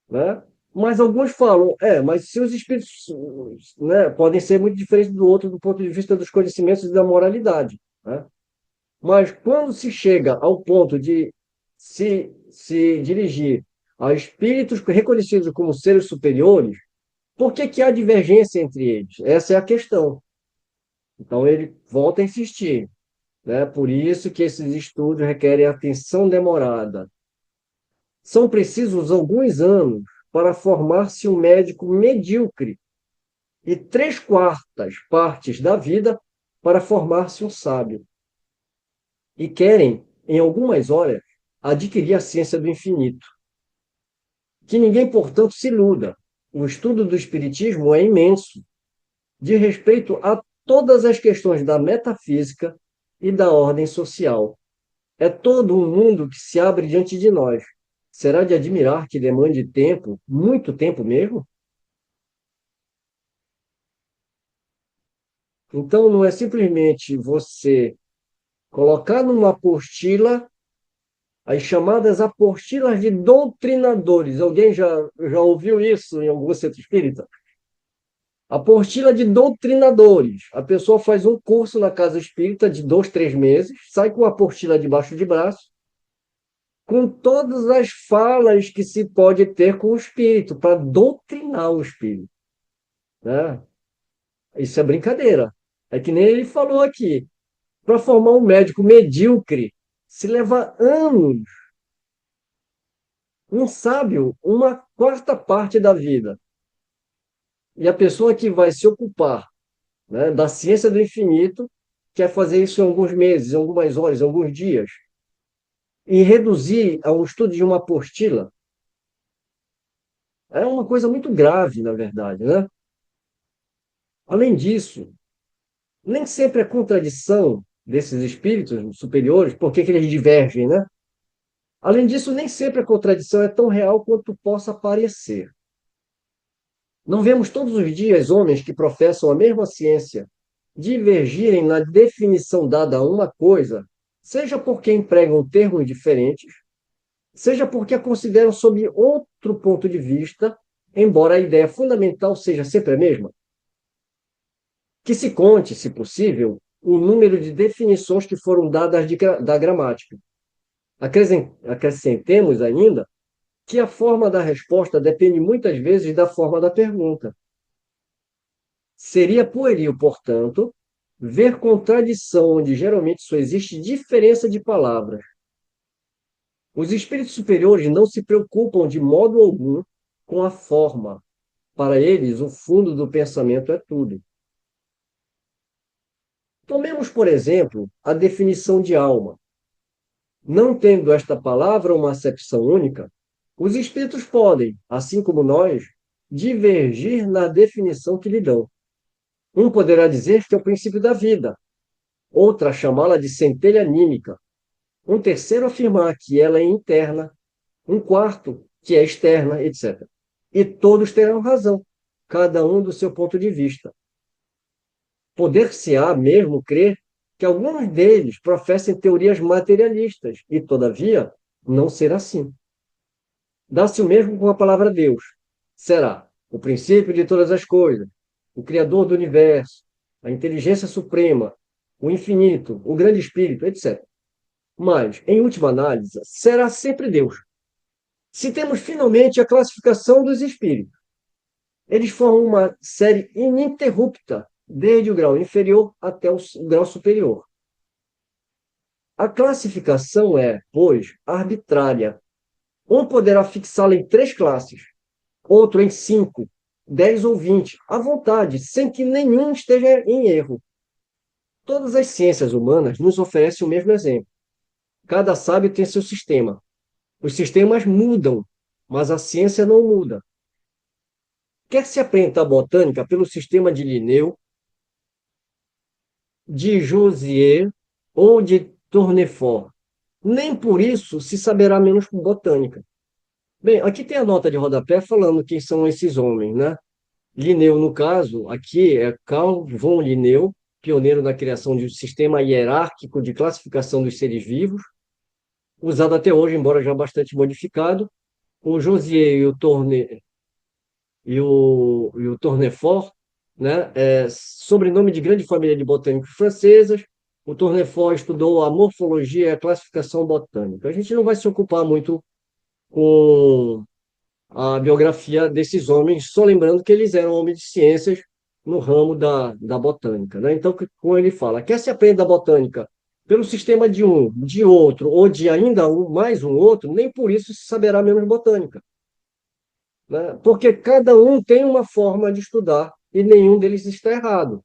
né? Mas alguns falam, mas se os espíritos, né, podem ser muito diferentes do outro do ponto de vista dos conhecimentos e da moralidade, né? Mas quando se chega ao ponto de se dirigir a espíritos reconhecidos como seres superiores, por que que há divergência entre eles? Essa é a questão. Então, ele volta a insistir, né? Por isso que esses estudos requerem atenção demorada. São precisos alguns anos para formar-se um médico medíocre e 3/4 da vida para formar-se um sábio. E querem, em algumas horas, adquirir a ciência do infinito. Que ninguém, portanto, se iluda. O estudo do Espiritismo é imenso, de respeito a todas as questões da metafísica e da ordem social. É todo um mundo que se abre diante de nós. Será de admirar que demande tempo, muito tempo mesmo? Então, não é simplesmente você colocar numa apostila as chamadas apostilas de doutrinadores. Alguém já ouviu isso em algum centro espírita? Apostila de doutrinadores. A pessoa faz um curso na casa espírita de 2, 3 meses, sai com a apostila debaixo de braço, com todas as falas que se pode ter com o espírito, para doutrinar o espírito, né? Isso é brincadeira. É que nem ele falou aqui. Para formar um médico medíocre, se leva anos. Um sábio, 1/4 parte da vida. E a pessoa que vai se ocupar, né, da ciência do infinito quer fazer isso em alguns meses, em algumas horas, em alguns dias. E reduzir a um estudo de uma apostila é uma coisa muito grave, na verdade, né? Além disso, nem sempre é contradição desses espíritos superiores, porque que eles divergem, né? Além disso, nem sempre a contradição é tão real quanto possa parecer. Não vemos todos os dias homens que professam a mesma ciência divergirem na definição dada a uma coisa, seja porque empregam termos diferentes, seja porque a consideram sob outro ponto de vista, embora a ideia fundamental seja sempre a mesma. Que se conte, se possível, o número de definições que foram dadas da gramática. Acrescentemos ainda que a forma da resposta depende muitas vezes da forma da pergunta. Seria pueril, portanto, ver contradição onde geralmente só existe diferença de palavras. Os espíritos superiores não se preocupam de modo algum com a forma. Para eles, o fundo do pensamento é tudo. Tomemos, por exemplo, a definição de alma. Não tendo esta palavra uma acepção única, os espíritos podem, assim como nós, divergir na definição que lhe dão. Um poderá dizer que é o princípio da vida, outra chamá-la de centelha anímica, um terceiro afirmar que ela é interna, um quarto que é externa, etc. E todos terão razão, cada um do seu ponto de vista. Poder-se-á mesmo crer que alguns deles professem teorias materialistas, e, todavia, não ser assim. Dá-se o mesmo com a palavra Deus. Será o princípio de todas as coisas, o Criador do universo, a inteligência suprema, o infinito, o grande espírito, etc. Mas, em última análise, será sempre Deus. Se temos finalmente a classificação dos espíritos, eles formam uma série ininterrupta, desde o grau inferior até o grau superior. A classificação é, pois, arbitrária. Um poderá fixá-la em 3 classes, outro em 5, 10 ou 20, à vontade, sem que nenhum esteja em erro. Todas as ciências humanas nos oferecem o mesmo exemplo. Cada sábio tem seu sistema. Os sistemas mudam, mas a ciência não muda. Quer se aprenda a botânica pelo sistema de Linneu, de Josier ou de Tournefort. Nem por isso se saberá menos botânica. Bem, aqui tem a nota de rodapé falando quem são esses homens, né? Linneu, no caso, aqui é Carl von Linneu, pioneiro na criação de um sistema hierárquico de classificação dos seres vivos, usado até hoje, embora já bastante modificado. O Josier e o Tournefort, né? Sobrenome de grande família de botânicos francesas. O Tournefort estudou a morfologia e a classificação botânica. A gente não vai se ocupar muito com a biografia desses homens, só lembrando que eles eram homens de ciências no ramo da botânica, né? Então, como ele fala, quer se aprender da botânica pelo sistema de um, de outro, ou de ainda um, mais um outro, nem por isso se saberá menos botânica, né? Porque cada um tem uma forma de estudar e nenhum deles está errado.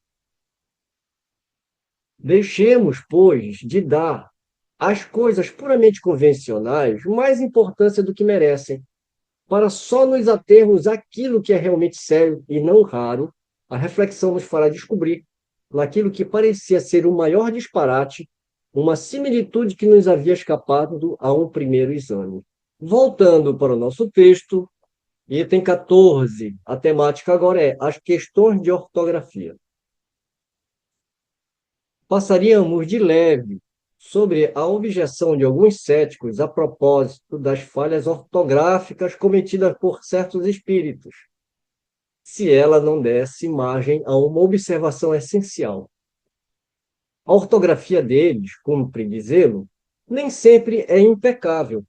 Deixemos, pois, de dar às coisas puramente convencionais mais importância do que merecem, para só nos atermos àquilo que é realmente sério e não raro. A reflexão nos fará descobrir, naquilo que parecia ser o maior disparate, uma similitude que nos havia escapado a um primeiro exame. Voltando para o nosso texto, item 14, a temática agora é as questões de ortografia. Passaríamos de leve sobre a objeção de alguns céticos a propósito das falhas ortográficas cometidas por certos espíritos, se ela não desse margem a uma observação essencial. A ortografia deles, cumpre dizê-lo, nem sempre é impecável,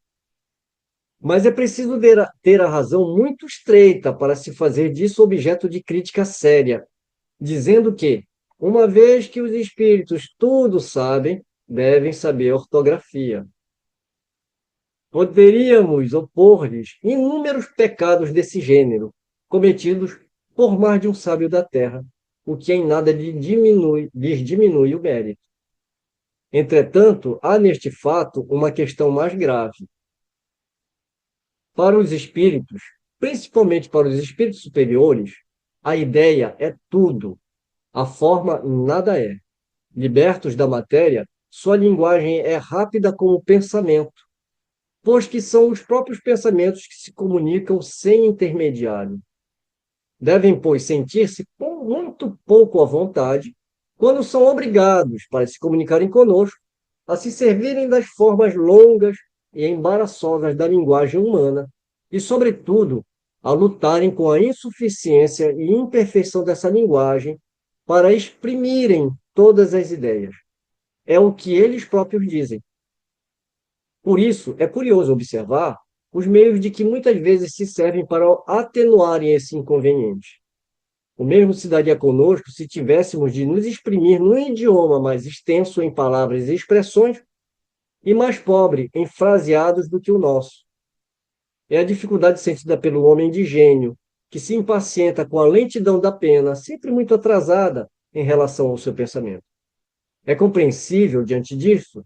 mas é preciso ter a razão muito estreita para se fazer disso objeto de crítica séria, dizendo que, uma vez que os espíritos tudo sabem, devem saber ortografia. Poderíamos opor-lhes inúmeros pecados desse gênero, cometidos por mais de um sábio da terra, o que em nada lhes diminui o mérito. Entretanto, há neste fato uma questão mais grave. Para os espíritos, principalmente para os espíritos superiores, a ideia é tudo, a forma nada é. Libertos da matéria, sua linguagem é rápida como o pensamento, pois que são os próprios pensamentos que se comunicam sem intermediário. Devem, pois, sentir-se muito pouco à vontade quando são obrigados, para se comunicarem conosco, a se servirem das formas longas e embaraçosas da linguagem humana, e, sobretudo, a lutarem com a insuficiência e imperfeição dessa linguagem para exprimirem todas as ideias. É o que eles próprios dizem. Por isso, é curioso observar os meios de que muitas vezes se servem para atenuarem esse inconveniente. O mesmo se daria conosco se tivéssemos de nos exprimir num idioma mais extenso em palavras e expressões e mais pobre em fraseados do que o nosso. É a dificuldade sentida pelo homem de gênio, que se impacienta com a lentidão da pena, sempre muito atrasada em relação ao seu pensamento. É compreensível, diante disso,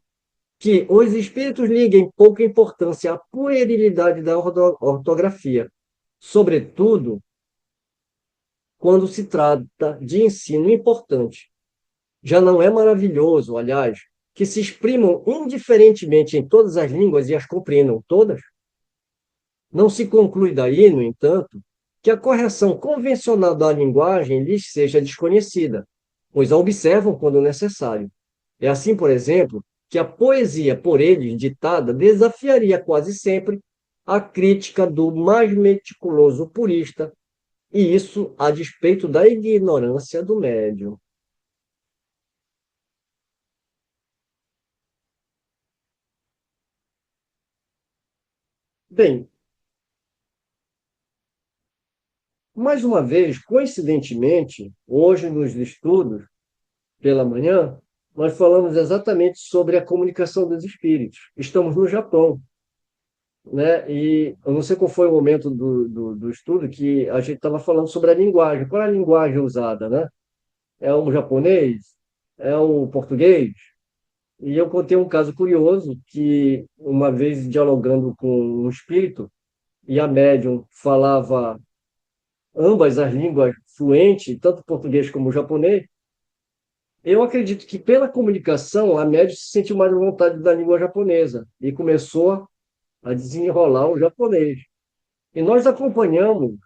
que os espíritos liguem pouca importância à puerilidade da ortografia, sobretudo quando se trata de ensino importante. Já não é maravilhoso, aliás, que se exprimam indiferentemente em todas as línguas e as compreendam todas? Não se conclui daí, no entanto, que a correção convencional da linguagem lhes seja desconhecida, pois a observam quando necessário. É assim, por exemplo, que a poesia por eles ditada desafiaria quase sempre a crítica do mais meticuloso purista, e isso a despeito da ignorância do médium. Bem, mais uma vez, coincidentemente, hoje nos estudos, pela manhã, nós falamos exatamente sobre a comunicação dos espíritos. Estamos no Japão, né? E eu não sei qual foi o momento do estudo que a gente estava falando sobre a linguagem. Qual é a linguagem usada, né? É o japonês? É o português? E eu contei um caso curioso que, uma vez dialogando com um espírito, e a médium falava ambas as línguas fluente, tanto português como japonês, eu acredito que pela comunicação a médium se sentiu mais à vontade da língua japonesa e começou a desenrolar o japonês. E nós acompanhamos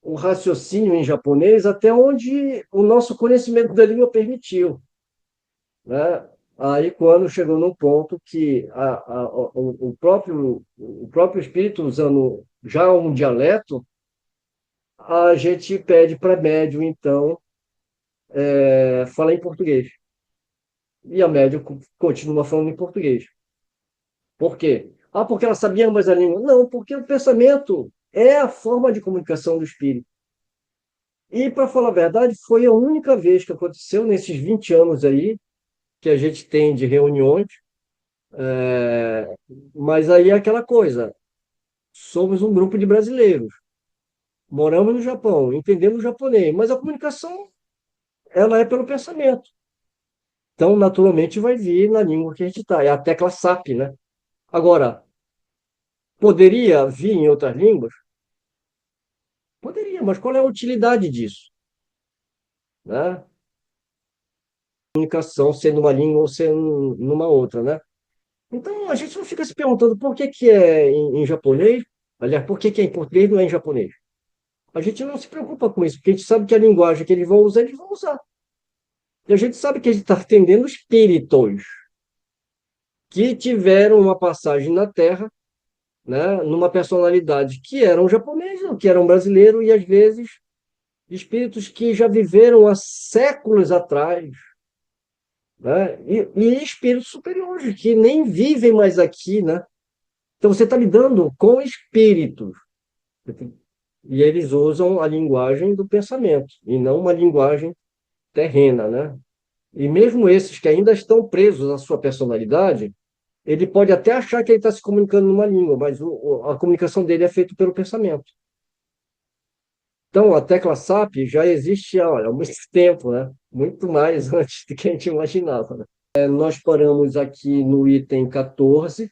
o raciocínio em japonês até onde o nosso conhecimento da língua permitiu, né? Aí, quando chegou num ponto que o próprio espírito, usando já um dialeto, a gente pede para médium, então, falar em português. E a médium continua falando em português. Por quê? Ah, porque ela sabia mais a língua. Não, porque o pensamento é a forma de comunicação do espírito. E, para falar a verdade, foi a única vez que aconteceu nesses 20 anos aí que a gente tem de reuniões. Mas aí é aquela coisa: somos um grupo de brasileiros, moramos no Japão, entendemos o japonês, mas a comunicação ela é pelo pensamento. Então, naturalmente, vai vir na língua que a gente está. É a tecla SAP, né? Agora, poderia vir em outras línguas? Poderia, mas qual é a utilidade disso? Né? Comunicação sendo uma língua ou sendo numa outra, né? Então, a gente não fica se perguntando por que que é em japonês, aliás, por que que é em português e não é em japonês. A gente não se preocupa com isso, porque a gente sabe que a linguagem que eles vão usar. E a gente sabe que a gente está atendendo espíritos que tiveram uma passagem na Terra, né, numa personalidade que eram japoneses ou que eram brasileiros, e às vezes espíritos que já viveram há séculos atrás, né, e espíritos superiores que nem vivem mais aqui, né? Então você está lidando com espíritos. E eles usam a linguagem do pensamento, e não uma linguagem terrena, né? E mesmo esses que ainda estão presos à sua personalidade, ele pode até achar que ele está se comunicando numa língua, mas a comunicação dele é feita pelo pensamento. Então, a tecla SAP já existe olha, há muito tempo, né? Muito mais antes do que a gente imaginava, né? Nós paramos aqui no item 14,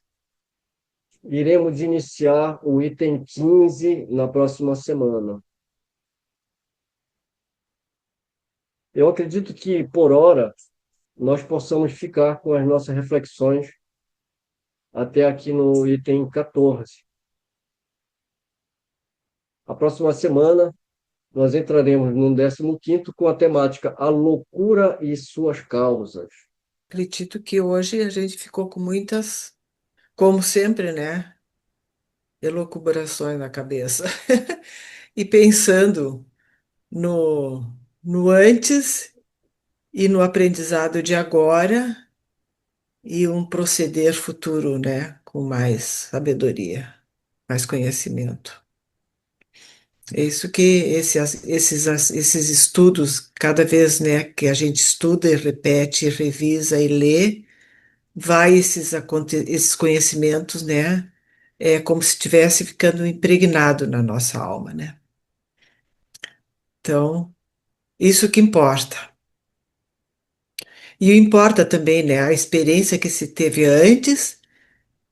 iremos iniciar o item 15 na próxima semana. Eu acredito que, por hora, nós possamos ficar com as nossas reflexões até aqui no item 14. A próxima semana, nós entraremos no 15º com a temática A Loucura e Suas Causas. Acredito que hoje a gente ficou com muitas como sempre, né? Elucubrações na cabeça. E pensando no antes e no aprendizado de agora e um proceder futuro, né? Com mais sabedoria, mais conhecimento. É isso que esses estudos, cada vez, né, que a gente estuda e repete, e revisa e lê, vai esses conhecimentos, né? É como se estivesse ficando impregnado na nossa alma, né? Então, isso que importa. E importa também, né, a experiência que se teve antes,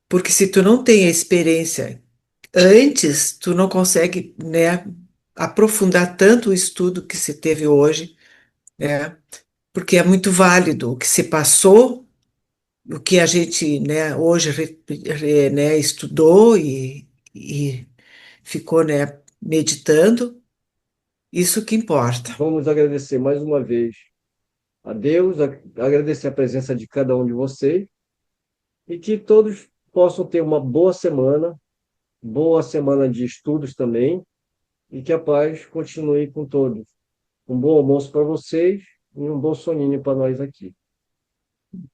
porque se tu não tem a experiência antes, tu não consegue, né, aprofundar tanto o estudo que se teve hoje, né? Porque é muito válido o que se passou, o que a gente, né, hoje né, estudou e ficou, né, meditando, isso que importa. Vamos agradecer mais uma vez a Deus, agradecer a presença de cada um de vocês e que todos possam ter uma boa semana de estudos também, e que a paz continue com todos. Um bom almoço para vocês e um bom soninho para nós aqui.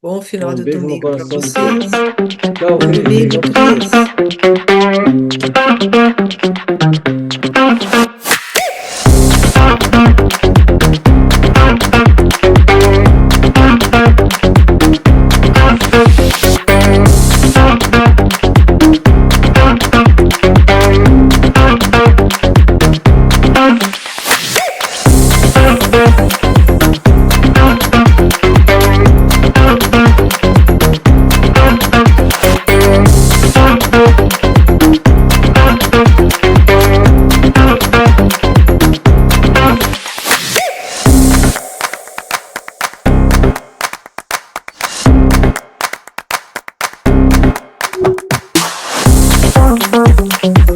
Bom Então, final um de beijo no domingo para coração de todos. vocês. Tchau, Bom Cris. domingo, Beijão para você. Cris.